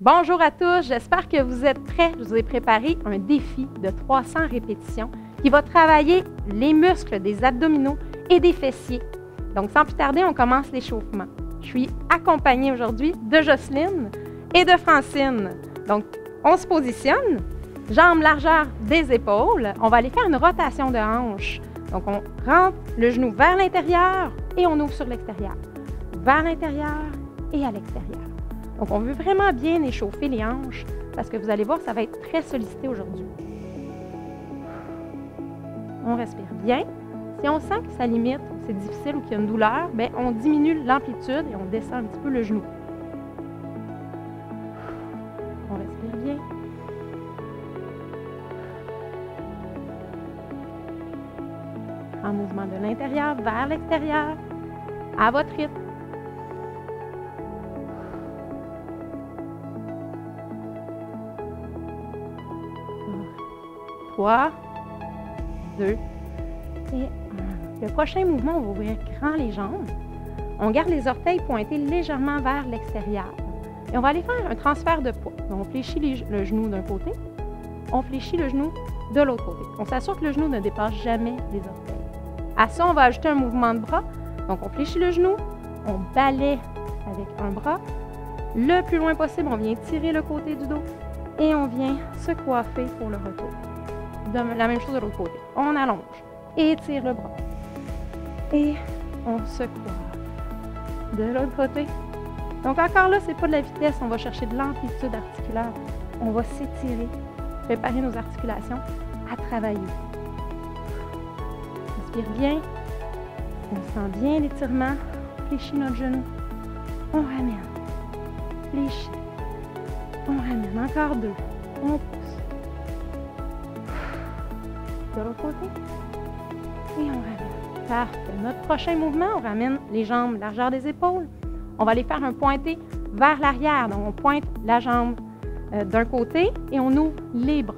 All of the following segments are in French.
Bonjour à tous, j'espère que vous êtes prêts. Je vous ai préparé un défi de 300 répétitions qui va travailler les muscles des abdominaux et des fessiers. Donc, sans plus tarder, on commence l'échauffement. Je suis accompagnée aujourd'hui de Jocelyne et de Francine. Donc, on se positionne, jambes largeur des épaules. On va aller faire une rotation de hanche. Donc, on rentre le genou vers l'intérieur et on ouvre sur l'extérieur. Vers l'intérieur et à l'extérieur. Donc, on veut vraiment bien échauffer les hanches parce que vous allez voir, ça va être très sollicité aujourd'hui. On respire bien. Si on sent que ça limite, c'est difficile ou qu'il y a une douleur, bien, on diminue l'amplitude et on descend un petit peu le genou. On respire bien. En mouvement de l'intérieur vers l'extérieur, à votre rythme. 3, 2 et 1. Le prochain mouvement, on va ouvrir grand les jambes. On garde les orteils pointés légèrement vers l'extérieur. Et on va aller faire un transfert de poids. Donc, on fléchit le genou d'un côté, on fléchit le genou de l'autre côté. On s'assure que le genou ne dépasse jamais les orteils. À ça, on va ajouter un mouvement de bras. Donc, on fléchit le genou, on balaie avec un bras. Le plus loin possible, on vient tirer le côté du dos et on vient se coiffer pour le retour. La même chose de l'autre côté. On allonge, étire le bras et on se coiffe. De l'autre côté. Donc encore là, c'est pas de la vitesse, on va chercher de l'amplitude articulaire. On va s'étirer, préparer nos articulations à travailler. Respire bien. On sent bien l'étirement. Fléchit notre genou. On ramène. Fléchit. On ramène. Encore 2. On pousse. De l'autre côté. Et on ramène. Parfait. Notre prochain mouvement, on ramène les jambes largeur des épaules. On va aller faire un pointé vers l'arrière. Donc, on pointe la jambe d'un côté et on ouvre les bras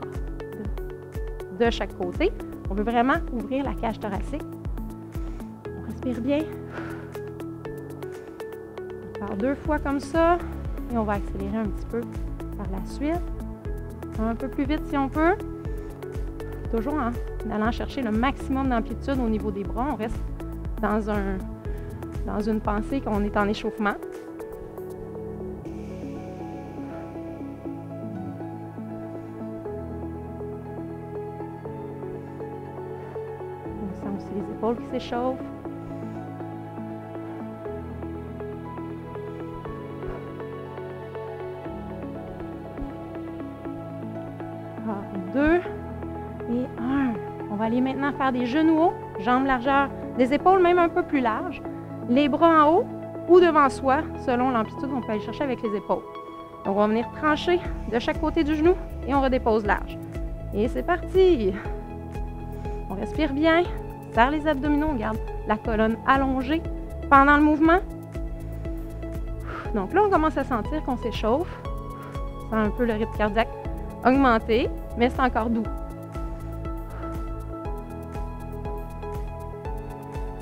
de chaque côté. On veut vraiment ouvrir la cage thoracique. On respire bien. On part 2 fois comme ça et on va accélérer un petit peu par la suite. Un peu plus vite si on peut. Toujours en allant chercher le maximum d'amplitude au niveau des bras. On reste dans une pensée qu'on est en échauffement. On sent aussi les épaules qui s'échauffent. Alors, 2 et 1. On va aller maintenant faire des genoux hauts, jambes largeur des épaules, même un peu plus larges. Les bras en haut ou devant soi, selon l'amplitude, on peut aller chercher avec les épaules. Donc, on va venir trancher de chaque côté du genou et on redépose large. Et c'est parti! On respire bien, serre les abdominaux, on garde la colonne allongée pendant le mouvement. Donc là, on commence à sentir qu'on s'échauffe. On sent un peu le rythme cardiaque augmenter, mais c'est encore doux.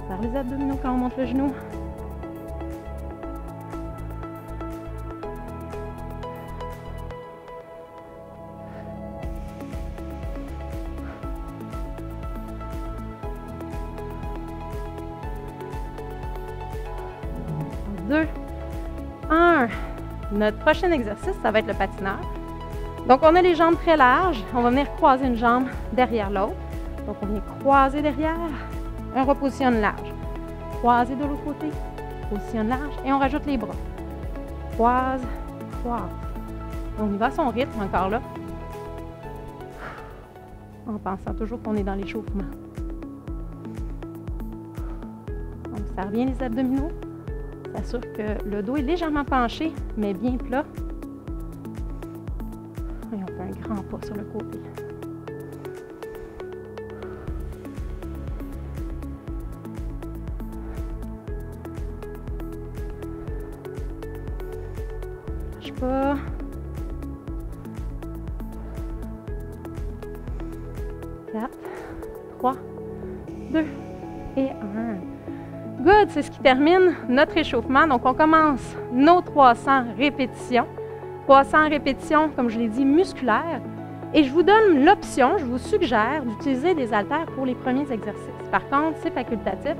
Serre les abdominaux quand on monte le genou. Deux, un. Notre prochain exercice, ça va être le patineur. Donc, on a les jambes très larges. On va venir croiser une jambe derrière l'autre. Donc, on vient croiser derrière. On repositionne large. Croiser de l'autre côté. Positionne large. Et on rajoute les bras. Croise, croise. On y va à son rythme encore là. En pensant toujours qu'on est dans l'échauffement. On serre bien les abdominaux. S'assure que le dos est légèrement penché, mais bien plat. Et on fait un grand pas sur le côté. Lâche pas. Quatre, 3, 2 et 1. Good, c'est ce qui termine notre échauffement. Donc, on commence nos 300 répétitions 300 répétitions, comme je l'ai dit, musculaires. Et je vous donne l'option, je vous suggère d'utiliser des haltères pour les premiers exercices. Par contre, c'est facultatif.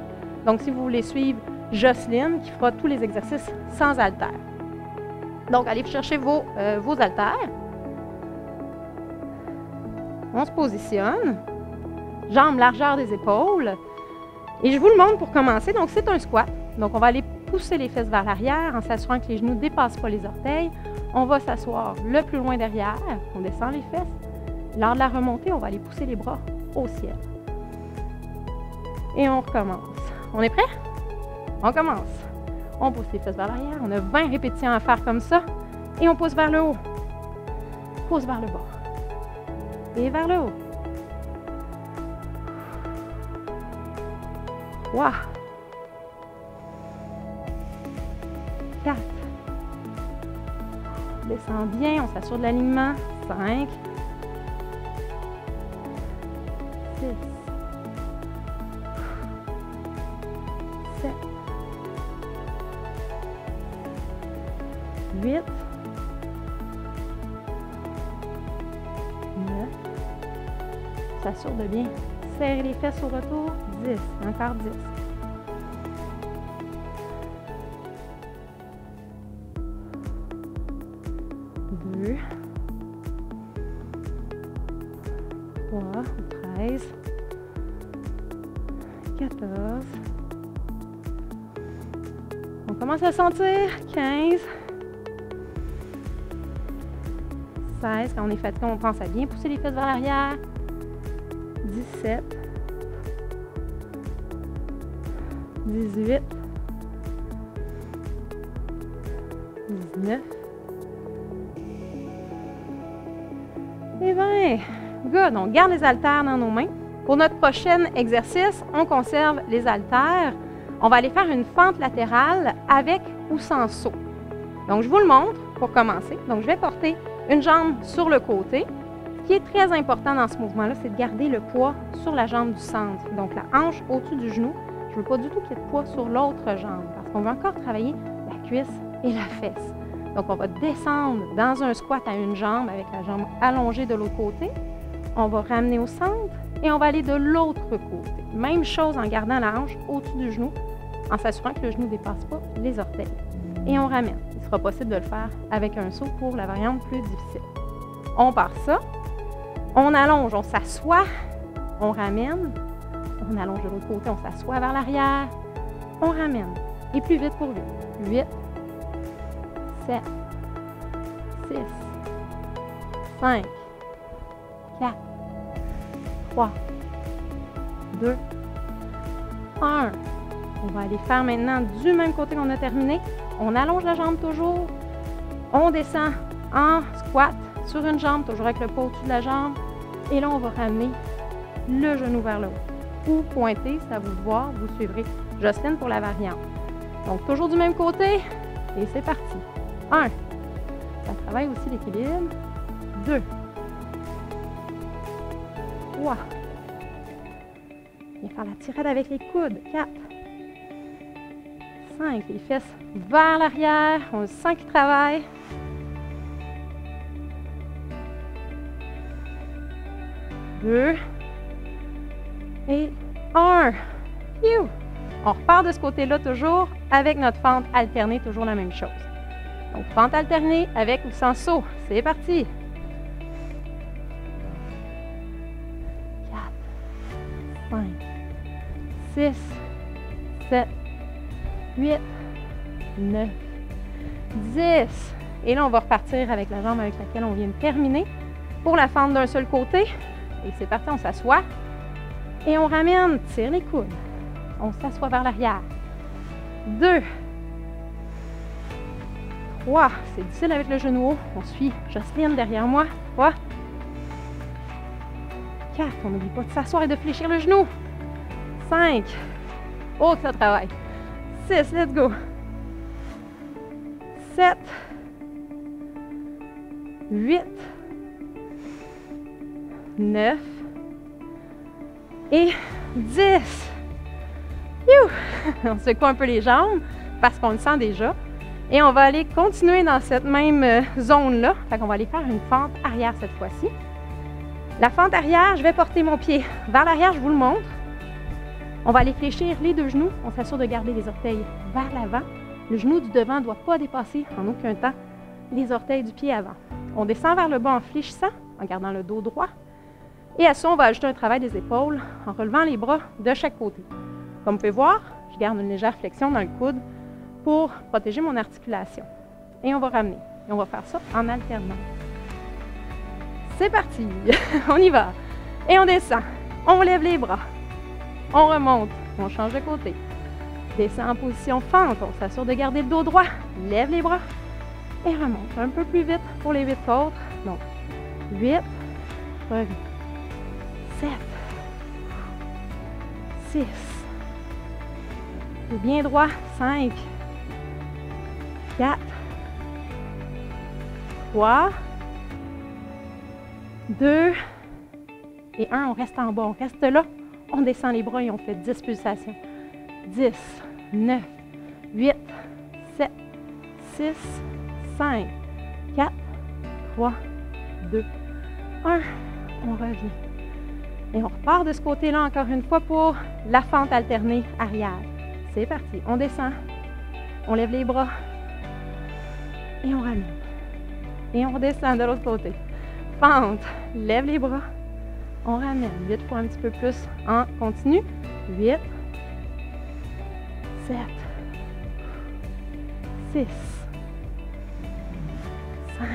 Donc, si vous voulez suivre Jocelyne, qui fera tous les exercices sans haltères. Donc, allez chercher vos haltères. On se positionne. Jambes largeur des épaules. Et je vous le montre pour commencer. Donc, c'est un squat. Donc, on va aller pousser les fesses vers l'arrière en s'assurant que les genoux ne dépassent pas les orteils. On va s'asseoir le plus loin derrière. On descend les fesses. Lors de la remontée, on va aller pousser les bras au ciel. Et on recommence. On est prêt? On commence. On pousse les fesses vers l'arrière. On a 20 répétitions à faire comme ça. Et on pousse vers le haut. Pousse vers le bas. Et vers le haut. 3. 4. On descend bien, on s'assure de l'alignement. 5. 6. 7. 8. 9. S'assure de bien serrer les fesses au retour. 10. Encore 10. 2. 3. 13. 14. On commence à sentir. 15. 16. Quand on est fatigué, on pense à bien pousser les fesses vers l'arrière. 17. 18. 19. Et 20. Good. On garde les haltères dans nos mains. Pour notre prochain exercice, on conserve les haltères. On va aller faire une fente latérale avec ou sans saut. Donc, je vous le montre pour commencer. Donc, je vais porter une jambe sur le côté. Ce qui est très important dans ce mouvement-là, c'est de garder le poids sur la jambe du centre. Donc, la hanche au-dessus du genou. Je ne veux pas du tout qu'il y ait de poids sur l'autre jambe parce qu'on veut encore travailler la cuisse et la fesse. Donc, on va descendre dans un squat à une jambe avec la jambe allongée de l'autre côté. On va ramener au centre et on va aller de l'autre côté. Même chose en gardant la hanche au-dessus du genou, en s'assurant que le genou ne dépasse pas les orteils. Et on ramène. Il sera possible de le faire avec un saut pour la variante plus difficile. On part ça. On allonge, on s'assoit, on ramène. On allonge de l'autre côté, on s'assoit vers l'arrière. On ramène. Et plus vite pour 8. 8. 7. 6. 5. 4. 3. 2. 1. On va aller faire maintenant du même côté qu'on a terminé. On allonge la jambe toujours. On descend en squat sur une jambe, toujours avec le poids au-dessus de la jambe. Et là, on va ramener le genou vers le haut. Ou pointer, c'est à vous de voir. Vous suivrez Jocelyne pour la variante. Donc, toujours du même côté. Et c'est parti. 1. Ça travaille aussi l'équilibre. 2. 3. Viens faire la tirade avec les coudes. 4. 5. Les fesses vers l'arrière. On sent qu'ils travaillent. 2. Et 1. Phew. On repart de ce côté-là toujours avec notre fente alternée, toujours la même chose. Donc, fente alternée avec ou sans saut. C'est parti. 4, 5, 6, 7, 8, 9, 10. Et là, on va repartir avec la jambe avec laquelle on vient de terminer pour la fente d'un seul côté. Et c'est parti, on s'assoit. Et on ramène, tire les coudes. On s'assoit vers l'arrière. 2. 3. C'est difficile avec le genou haut. On suit Jocelyne derrière moi. 3. 4. On n'oublie pas de s'asseoir et de fléchir le genou. 5. Oh, ça travaille. 6. Let's go. 7. 8. 9. Et 10. On secoue un peu les jambes parce qu'on le sent déjà. Et on va aller continuer dans cette même zone-là. Fait qu'on va aller faire une fente arrière cette fois-ci. La fente arrière, je vais porter mon pied vers l'arrière, je vous le montre. On va aller fléchir les deux genoux. On s'assure de garder les orteils vers l'avant. Le genou du devant ne doit pas dépasser en aucun temps les orteils du pied avant. On descend vers le bas en fléchissant, en gardant le dos droit. Et à ça, on va ajouter un travail des épaules en relevant les bras de chaque côté. Comme vous pouvez voir, je garde une légère flexion dans le coude pour protéger mon articulation. Et on va ramener. Et on va faire ça en alternant. C'est parti! On y va. Et on descend. On lève les bras. On remonte. On change de côté. Descend en position fente. On s'assure de garder le dos droit. Lève les bras. Et remonte. Un peu plus vite pour les 8 autres. Donc, 8. Reviens. 7. 6. Bien droit. 5. 4. 3. 2 et 1, on reste en bas, on reste là, on descend les bras et on fait 10 pulsations. 10, 9, 8, 7, 6, 5, 4, 3, 2, 1. On revient. Et on repart de ce côté-là encore une fois pour la fente alternée arrière. C'est parti. On descend, on lève les bras et on ramène. Et on redescend de l'autre côté. Fente, lève les bras, on ramène 8 fois un petit peu plus en continu, 8, 7, 6, 5,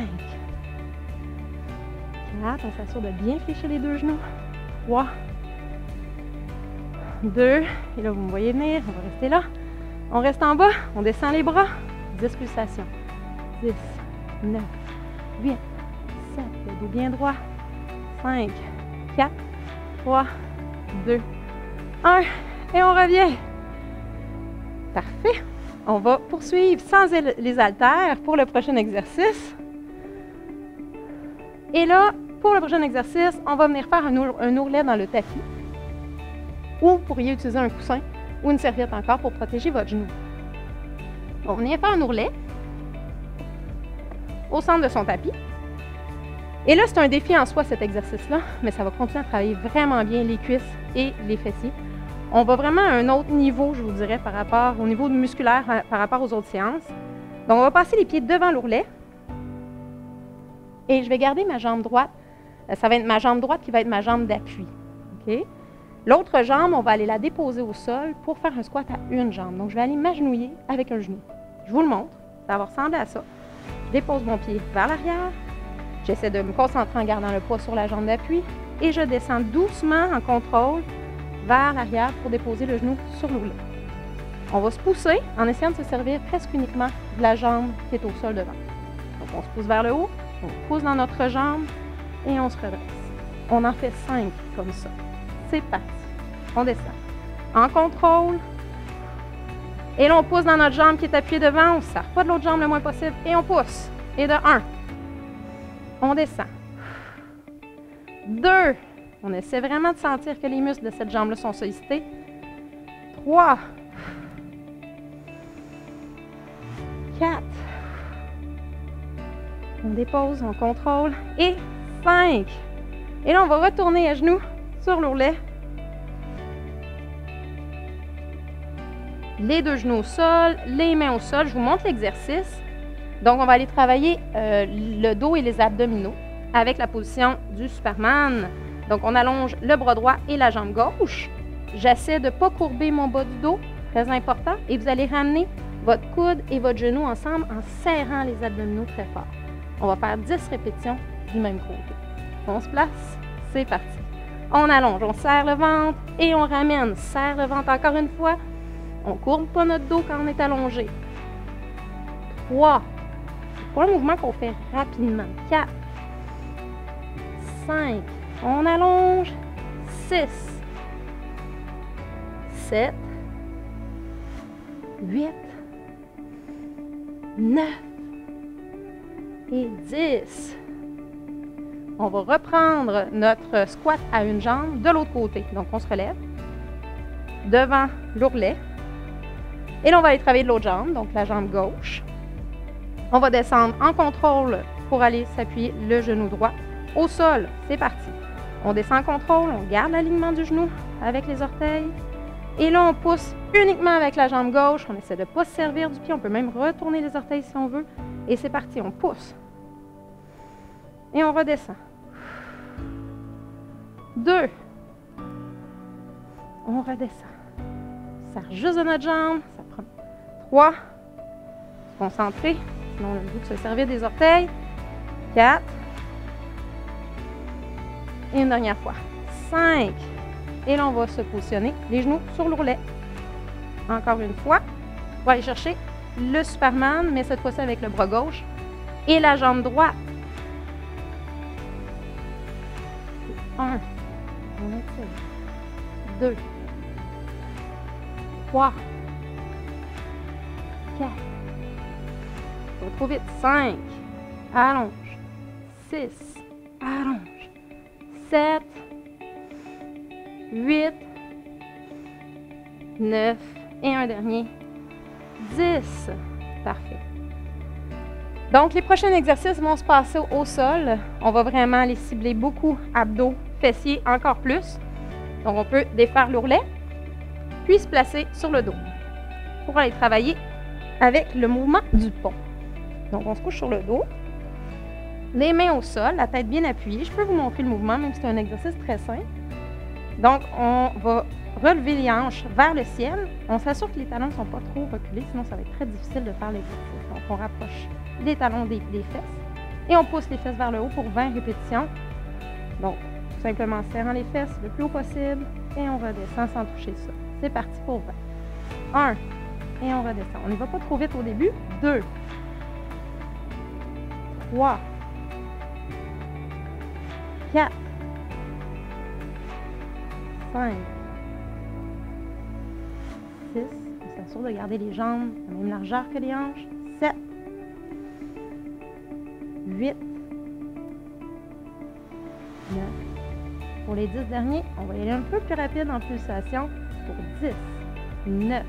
4, on s'assure de bien fléchir les deux genoux, 3, 2, et là vous me voyez venir, on va rester là, on reste en bas, on descend les bras, 10 pulsations, 10, 9, 8, 7, le dos bien droit, 5, 4, 3, 2, 1, et on revient. Parfait. On va poursuivre sans les haltères pour le prochain exercice. Et là, pour le prochain exercice, on va venir faire un ourlet dans le tapis. Ou vous pourriez utiliser un coussin ou une serviette encore pour protéger votre genou. On va venir faire un ourlet au centre de son tapis. Et là, c'est un défi en soi, cet exercice-là, mais ça va continuer à travailler vraiment bien les cuisses et les fessiers. On va vraiment à un autre niveau, je vous dirais, par rapport au niveau musculaire, par rapport aux autres séances. Donc, on va passer les pieds devant l'ourlet. Et je vais garder ma jambe droite. Ça va être ma jambe droite qui va être ma jambe d'appui. Okay? L'autre jambe, on va aller la déposer au sol pour faire un squat à une jambe. Donc, je vais aller m'agenouiller avec un genou. Je vous le montre. Ça va ressembler à ça. Je dépose mon pied vers l'arrière. J'essaie de me concentrer en gardant le poids sur la jambe d'appui et je descends doucement en contrôle vers l'arrière pour déposer le genou sur l'ourlet. On va se pousser en essayant de se servir presque uniquement de la jambe qui est au sol devant. Donc on se pousse vers le haut, on pousse dans notre jambe et on se redresse. On en fait 5 comme ça. C'est parti. On descend. En contrôle. Et là, on pousse dans notre jambe qui est appuyée devant. On ne se serre pas de l'autre jambe le moins possible et on pousse. Et de 1. On descend. 2. On essaie vraiment de sentir que les muscles de cette jambe-là sont sollicités. 3. 4. On dépose, on contrôle. Et 5. Et là, on va retourner à genoux sur l'ourlet. Les deux genoux au sol, les mains au sol. Je vous montre l'exercice. Donc, on va aller travailler le dos et les abdominaux avec la position du Superman. Donc, on allonge le bras droit et la jambe gauche. J'essaie de ne pas courber mon bas du dos, très important. Et vous allez ramener votre coude et votre genou ensemble en serrant les abdominaux très fort. On va faire 10 répétitions du même côté. On se place, c'est parti. On allonge, on serre le ventre et on ramène. Serre le ventre encore une fois. On ne courbe pas notre dos quand on est allongé. 3. Pour un mouvement qu'on fait rapidement. 4. 5. On allonge. 6. 7. 8. 9. Et 10. On va reprendre notre squat à une jambe de l'autre côté. Donc, on se relève devant l'ourlet. Et là, on va aller travailler de l'autre jambe, donc la jambe gauche. On va descendre en contrôle pour aller s'appuyer le genou droit au sol. C'est parti. On descend en contrôle, on garde l'alignement du genou avec les orteils. Et là, on pousse uniquement avec la jambe gauche. On essaie de ne pas se servir du pied. On peut même retourner les orteils si on veut. Et c'est parti, on pousse. Et on redescend. 2. On redescend. Ça serre juste de notre jambe. Ça prend 3. Concentré. Sinon, on a le goût de se servir des orteils. 4. Et une dernière fois. 5. Et là, on va se positionner les genoux sur l'ourlet. Encore une fois. On va aller chercher le Superman, mais cette fois-ci avec le bras gauche et la jambe droite. 1. On étire. 2. 3. 4. Pas trop vite. 5. Allonge. 6. Allonge. 7. 8. 9. Et un dernier. 10. Parfait. Donc, les prochains exercices vont se passer au sol. On va vraiment aller cibler beaucoup abdos, fessiers, encore plus. Donc, on peut défaire l'ourlet, puis se placer sur le dos pour aller travailler avec le mouvement du pont. Donc, on se couche sur le dos, les mains au sol, la tête bien appuyée. Je peux vous montrer le mouvement, même si c'est un exercice très simple. Donc, on va relever les hanches vers le ciel. On s'assure que les talons ne sont pas trop reculés, sinon ça va être très difficile de faire l'exercice. Donc, on rapproche les talons des fesses et on pousse les fesses vers le haut pour 20 répétitions. Donc, tout simplement serrant les fesses le plus haut possible et on redescend sans toucher ça. C'est parti pour 20. 1 et on redescend. On n'y va pas trop vite au début. 2, 3, 4, 5, 6, on s'assure de garder les jambes à la même largeur que les hanches. 7, 8, 9. Pour les 10 derniers, on va y aller un peu plus rapide en pulsation. Pour 10, 9,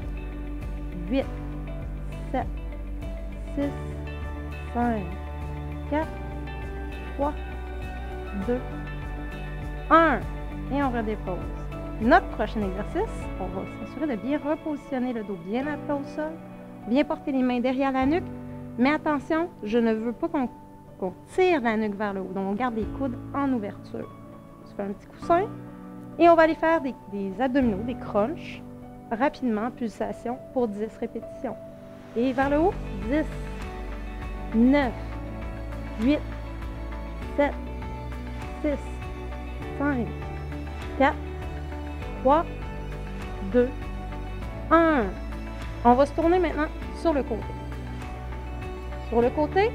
8, 7, 6, 5, 4, 3, 2, 1. Et on redépose. Notre prochain exercice, on va s'assurer de bien repositionner le dos bien à plat au sol, bien porter les mains derrière la nuque. Mais attention, je ne veux pas qu'on tire la nuque vers le haut. Donc, on garde les coudes en ouverture. On se fait un petit coussin et on va aller faire des abdominaux, des crunchs, rapidement, pulsation pour 10 répétitions. Et vers le haut, 10, 9, 8, 7, 6, 5, 4, 3, 2, 1. On va se tourner maintenant sur le côté. Sur le côté,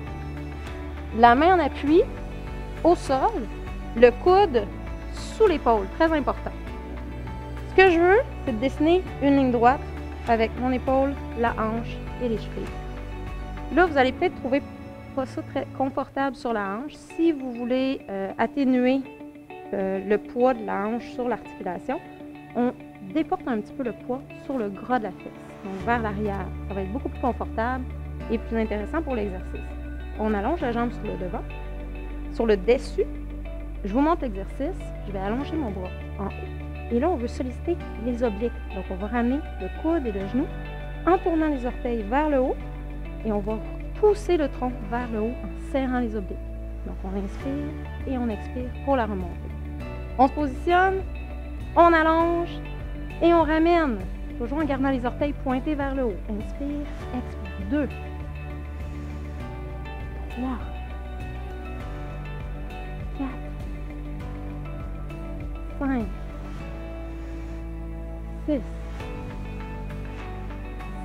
la main en appui au sol, le coude sous l'épaule, très important. Ce que je veux, c'est de dessiner une ligne droite avec mon épaule, la hanche et les chevilles. Là, vous allez peut-être trouver pas ça très confortable sur la hanche. Si vous voulez atténuer le poids de la hanche sur l'articulation, on déporte un petit peu le poids sur le gras de la fesse, donc vers l'arrière. Ça va être beaucoup plus confortable et plus intéressant pour l'exercice. On allonge la jambe sur le devant, sur le dessus. Je vous montre l'exercice. Je vais allonger mon bras en haut. Et là, on veut solliciter les obliques. Donc, on va ramener le coude et le genou en tournant les orteils vers le haut et on va pousser le tronc vers le haut en serrant les obliques. Donc, on inspire et on expire pour la remontée. On se positionne, on allonge et on ramène, toujours en gardant les orteils pointés vers le haut. Inspire, expire. 2, 3, 4, 5, 6,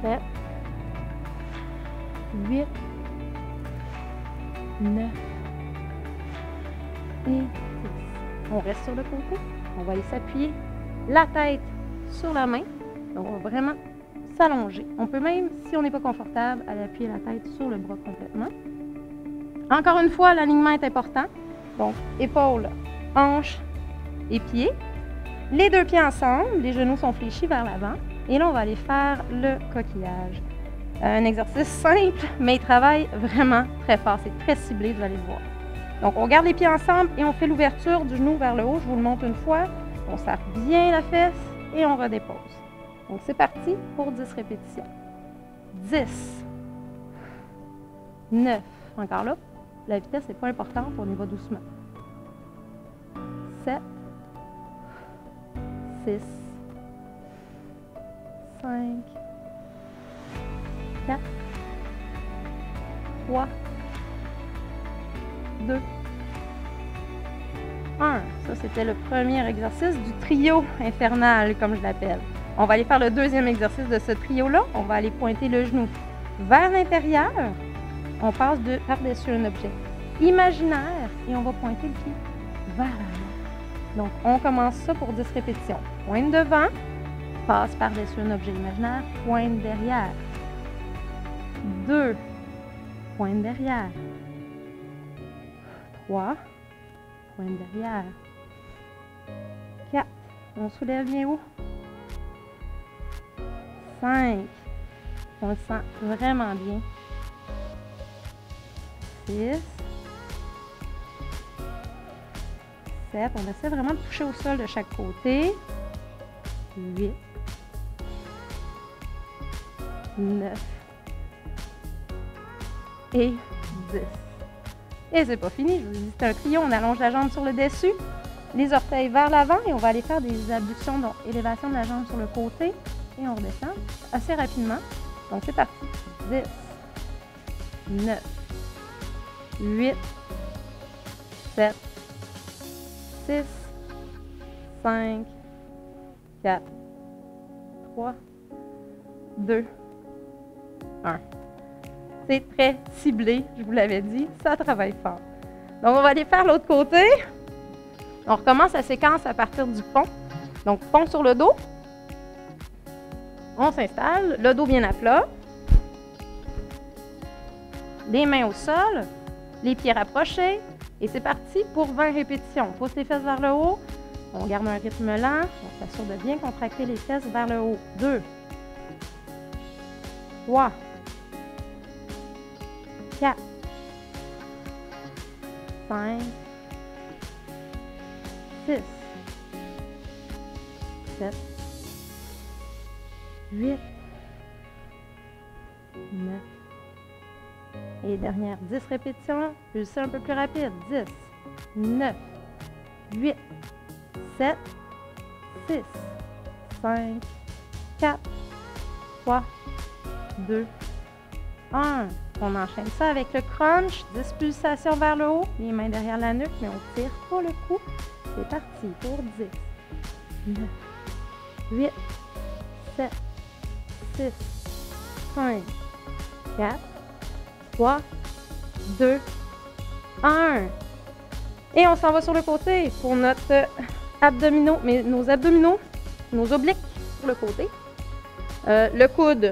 7, 8, 9 et 10. On reste sur le côté. On va aller s'appuyer la tête sur la main. Donc, on va vraiment s'allonger. On peut même, si on n'est pas confortable, aller appuyer la tête sur le bras complètement. Encore une fois, l'alignement est important. Donc, épaules, hanches et pieds. Les deux pieds ensemble, les genoux sont fléchis vers l'avant. Et là, on va aller faire le coquillage. Un exercice simple, mais il travaille vraiment très fort. C'est très ciblé, vous allez le voir. Donc, on garde les pieds ensemble et on fait l'ouverture du genou vers le haut. Je vous le montre une fois. On serre bien la fesse et on redépose. Donc, c'est parti pour 10 répétitions. 10. 9. Encore là, la vitesse n'est pas importante, on y va doucement. 7. 6. 5. 4. 3. 2. 1. Ça, c'était le premier exercice du trio infernal, comme je l'appelle. On va aller faire le deuxième exercice de ce trio-là. On va aller pointer le genou vers l'intérieur. On passe par-dessus un objet imaginaire et on va pointer le pied vers l'avant. Donc, on commence ça pour 10 répétitions. Pointe devant, passe par-dessus un objet imaginaire, pointe derrière. 2, pointe derrière. 3, pointe derrière. 4, on soulève bien haut. 5, on le sent vraiment bien. 6, 7, on essaie vraiment de toucher au sol de chaque côté. 8, 9 et 10. Et c'est pas fini, je vous dis, c'est un trio, on allonge la jambe sur le dessus, les orteils vers l'avant et on va aller faire des abductions, donc élévation de la jambe sur le côté et on redescend assez rapidement. Donc c'est parti. 10, 9, 8, 7, 6, 5, 4, 3, 2, 1. C'est très ciblé, je vous l'avais dit, ça travaille fort. Donc, on va aller faire l'autre côté. On recommence la séquence à partir du pont. Donc, pont sur le dos. On s'installe, le dos bien à plat. Les mains au sol, les pieds rapprochés. Et c'est parti pour 20 répétitions. On pousse les fesses vers le haut. On garde un rythme lent. On s'assure de bien contracter les fesses vers le haut. 2, 3, 4, 5, 6, 7, 8, 9. Et dernière, 10 répétitions. Pulsez un peu plus rapide. 10, 9, 8, 7, 6, 5, 4, 3, 2, 1. On enchaîne ça avec le crunch. 10 pulsations vers le haut. Les mains derrière la nuque, mais on tire pas le cou. C'est parti pour 10, 9, 8, 7, 6, 5, 4, 3, 2, 1. Et on s'en va sur le côté pour notre abdominaux, mais nos abdominaux, nos obliques sur le côté. Le coude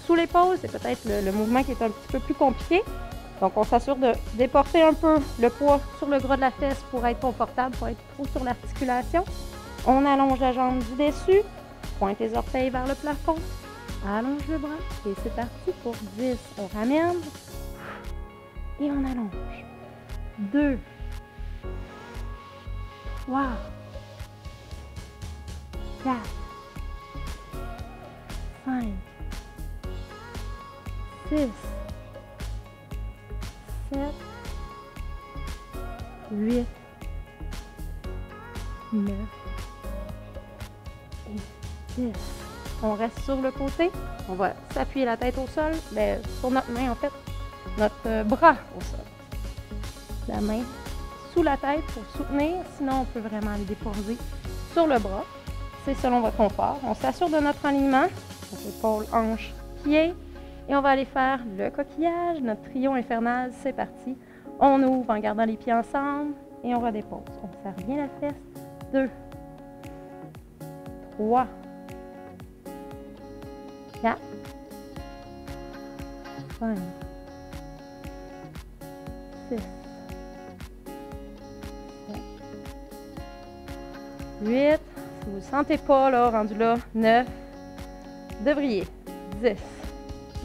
sous l'épaule, c'est peut-être le mouvement qui est un petit peu plus compliqué. Donc, on s'assure de déporter un peu le poids sur le gras de la fesse pour être confortable, pour être trop sur l'articulation. On allonge la jambe du dessus, pointe les orteils vers le plafond, allonge le bras et c'est parti pour 10. On ramène et on allonge. 2, 3, 4, 5, 6, 7, 8, 9 et 10. On reste sur le côté. On va s'appuyer la tête au sol, sur notre main en fait, notre bras au sol. La main sous la tête pour soutenir, sinon on peut vraiment les déposer sur le bras. C'est selon votre confort. On s'assure de notre alignement, donc épaule, hanche, pied. Et on va aller faire le coquillage, notre trio infernal, c'est parti. On ouvre en gardant les pieds ensemble et on redépose. On serre bien la fesse. 2, 3, 4, 5, 6, 7, 8. Si vous ne le sentez pas, là, rendu là, 9. Devriez. 10.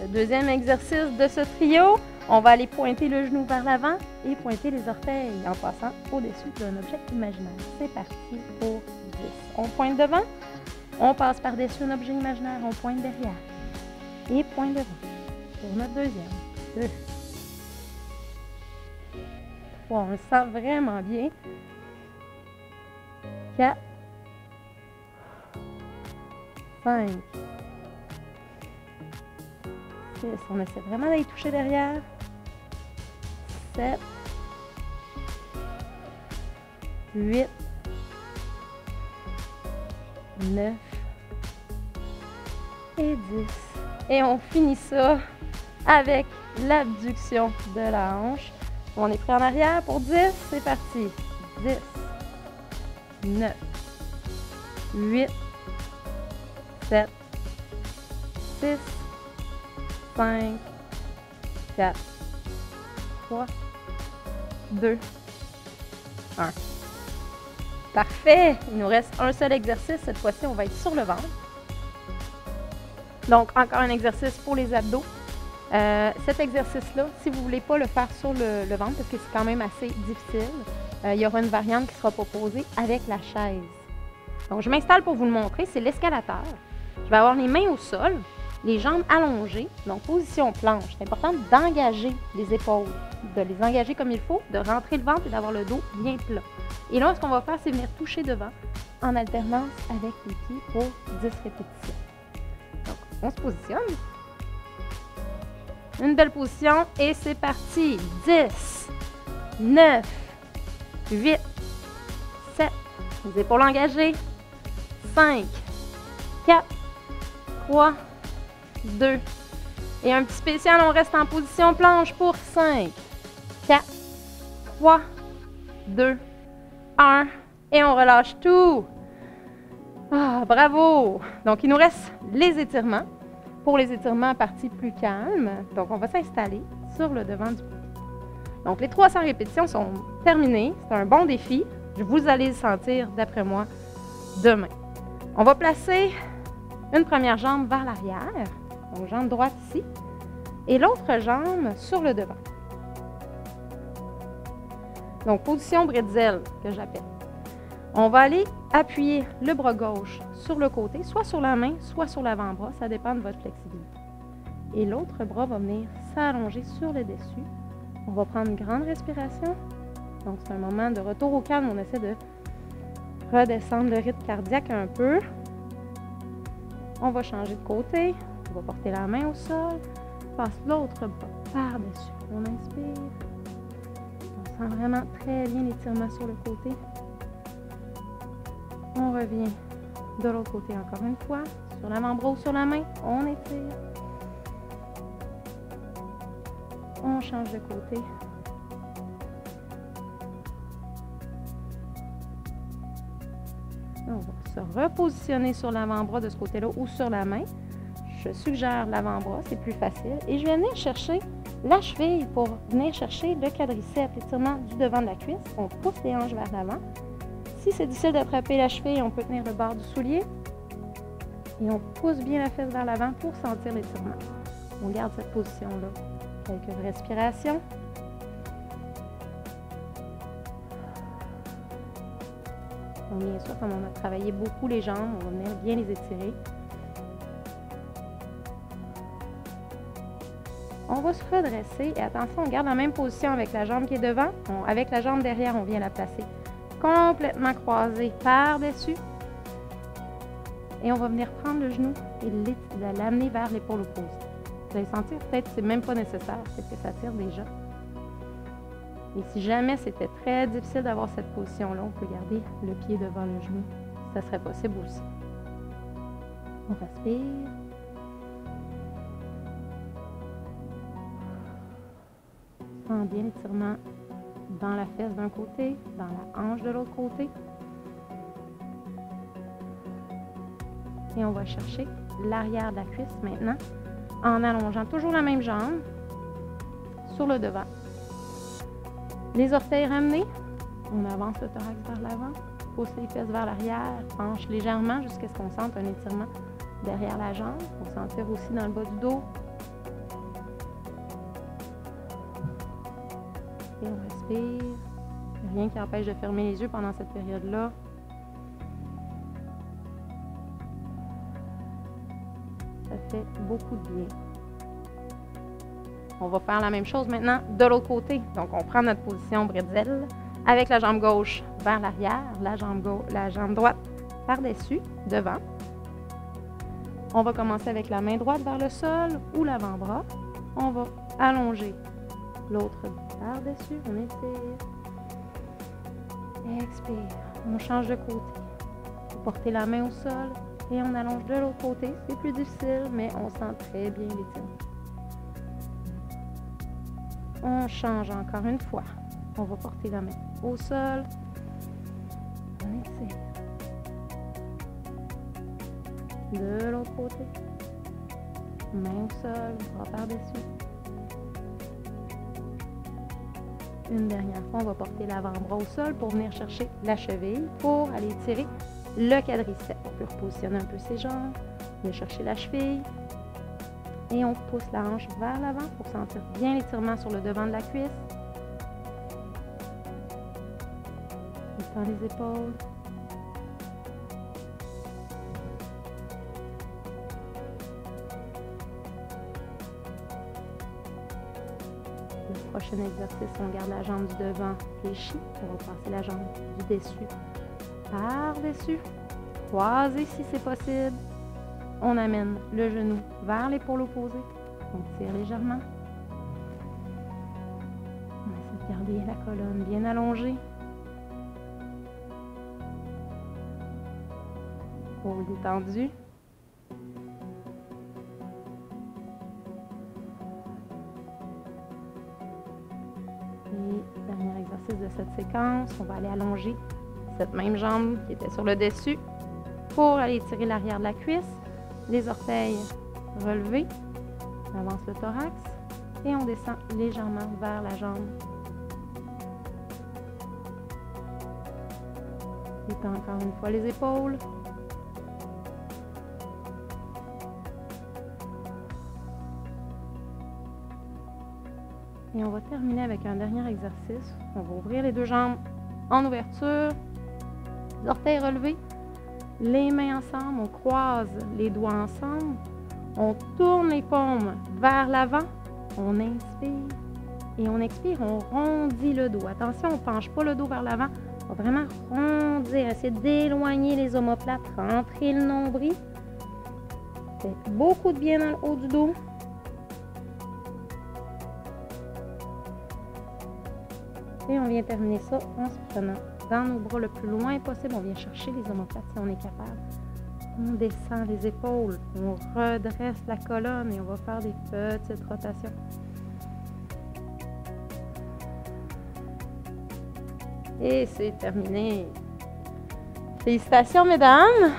Le deuxième exercice de ce trio, on va aller pointer le genou vers l'avant et pointer les orteils en passant au-dessus d'un objet imaginaire. C'est parti pour 10. On pointe devant, on passe par-dessus un objet imaginaire, on pointe derrière et pointe devant. Pour notre deuxième. 2. 3. On le sent vraiment bien. 4. 5. 6. On essaie vraiment d'aller toucher derrière. 7. 8. 9. Et 10. Et on finit ça avec l'abduction de la hanche. On est prêt en arrière pour 10. C'est parti. 10. 9. 8. 7. 6. 5. 4. 3. 2. 1. Parfait! Il nous reste un seul exercice. Cette fois-ci, on va être sur le ventre. Donc, encore un exercice pour les abdos. Cet exercice-là, si vous ne voulez pas le faire sur le ventre, parce que c'est quand même assez difficile, il y aura une variante qui sera proposée avec la chaise. Donc, je m'installe pour vous le montrer. C'est l'escalateur. Je vais avoir les mains au sol, les jambes allongées, donc position planche. C'est important d'engager les épaules, de les engager comme il faut, de rentrer le ventre et d'avoir le dos bien plat. Et là, ce qu'on va faire, c'est venir toucher devant en alternance avec les pieds pour 10 répétitions. Donc, on se positionne. Une belle position et c'est parti. 10, 9, 8, 7, les épaules engagées, 5, 4, 3, 2. Et un petit spécial, on reste en position planche pour 5, 4, 3, 2, 1. Et on relâche tout. Ah, bravo! Donc, il nous reste les étirements. Pour les étirements à partie plus calme, donc on va s'installer sur le devant du pied. Donc, les 300 répétitions sont terminées. C'est un bon défi. Vous allez le sentir, d'après moi, demain. On va placer une première jambe vers l'arrière, donc jambe droite ici, et l'autre jambe sur le devant. Donc, position bretzel, que j'appelle. On va aller appuyer le bras gauche sur le côté, soit sur la main, soit sur l'avant-bras. Ça dépend de votre flexibilité. Et l'autre bras va venir s'allonger sur le dessus. On va prendre une grande respiration. Donc, c'est un moment de retour au calme. On essaie de redescendre le rythme cardiaque un peu. On va changer de côté. On va porter la main au sol. On passe l'autre bras par-dessus. On inspire. On sent vraiment très bien l'étirement sur le côté. On revient de l'autre côté encore une fois. Sur l'avant-bras ou sur la main, on étire. On change de côté. On va se repositionner sur l'avant-bras de ce côté-là ou sur la main. Je suggère l'avant-bras, c'est plus facile. Et je vais venir chercher la cheville pour venir chercher le quadriceps, l'étirement du devant de la cuisse. On pousse les hanches vers l'avant. Si c'est difficile d'attraper la cheville, on peut tenir le bord du soulier et on pousse bien la fesse vers l'avant pour sentir l'étirement. On garde cette position-là. Quelques respirations. Donc, bien sûr, comme on a travaillé beaucoup les jambes, on va venir bien les étirer. On va se redresser et attention, on garde la même position avec la jambe qui est devant. Avec la jambe derrière, on vient la placer complètement croisé par-dessus. Et on va venir prendre le genou et l'amener vers l'épaule opposée. Vous allez sentir, peut-être que ce n'est même pas nécessaire, peut-être que ça tire déjà. Et si jamais c'était très difficile d'avoir cette position-là, on peut garder le pied devant le genou. Ça serait possible aussi. On respire. On sent bien l'étirement dans la fesse d'un côté, dans la hanche de l'autre côté. Et on va chercher l'arrière de la cuisse maintenant en allongeant toujours la même jambe sur le devant. Les orteils ramenés, on avance le thorax vers l'avant, pousse les fesses vers l'arrière, penche légèrement jusqu'à ce qu'on sente un étirement derrière la jambe. On va sentir aussi dans le bas du dos Et on respire. Rien qui empêche de fermer les yeux pendant cette période-là. Ça fait beaucoup de bien. On va faire la même chose maintenant de l'autre côté. Donc, on prend notre position bretzel avec la jambe gauche vers l'arrière, la jambe droite par-dessus, devant. On va commencer avec la main droite vers le sol ou l'avant-bras. On va allonger l'autre par-dessus. On étire. Expire. On change de côté. On porte la main au sol et on allonge de l'autre côté. C'est plus difficile, mais on sent très bien l'étirement. On change encore une fois. On va porter la main au sol. On étire. De l'autre côté. Main au sol, bras par-dessus. Une dernière fois, on va porter l'avant-bras au sol pour venir chercher la cheville pour aller tirer le quadriceps. On peut repositionner un peu ses jambes, venir chercher la cheville. Et on pousse la hanche vers l'avant pour sentir bien l'étirement sur le devant de la cuisse. On tend les épaules. Le prochain exercice, on garde la jambe du devant fléchie. On va passer la jambe du dessus par-dessus. Croiser si c'est possible. On amène le genou vers l'épaule opposée. On tire légèrement. On essaie de garder la colonne bien allongée. Épaule détendue. Et dernier exercice de cette séquence, on va aller allonger cette même jambe qui était sur le dessus pour aller tirer l'arrière de la cuisse. Les orteils relevés, on avance le thorax et on descend légèrement vers la jambe. Détend encore une fois les épaules. Et on va terminer avec un dernier exercice. On va ouvrir les deux jambes en ouverture, les orteils relevés. Les mains ensemble, on croise les doigts ensemble, on tourne les paumes vers l'avant, on inspire et on expire, on rondit le dos. Attention, on ne penche pas le dos vers l'avant, on va vraiment rondir, essayer d'éloigner les omoplates, rentrer le nombril. Ça fait beaucoup de bien dans le haut du dos. Et on vient terminer ça en se prenant dans nos bras le plus loin possible. On vient chercher les omoplates si on est capable. On descend les épaules, on redresse la colonne et on va faire des petites rotations. Et c'est terminé. Félicitations, mesdames!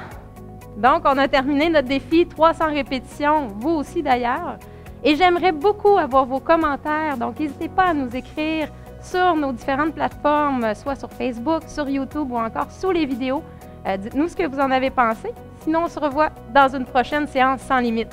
Donc, on a terminé notre défi 300 répétitions, vous aussi d'ailleurs. Et j'aimerais beaucoup avoir vos commentaires, donc n'hésitez pas à nous écrire sur nos différentes plateformes, soit sur Facebook, sur YouTube ou encore sous les vidéos. Dites-nous ce que vous en avez pensé. Sinon, on se revoit dans une prochaine séance sans limite.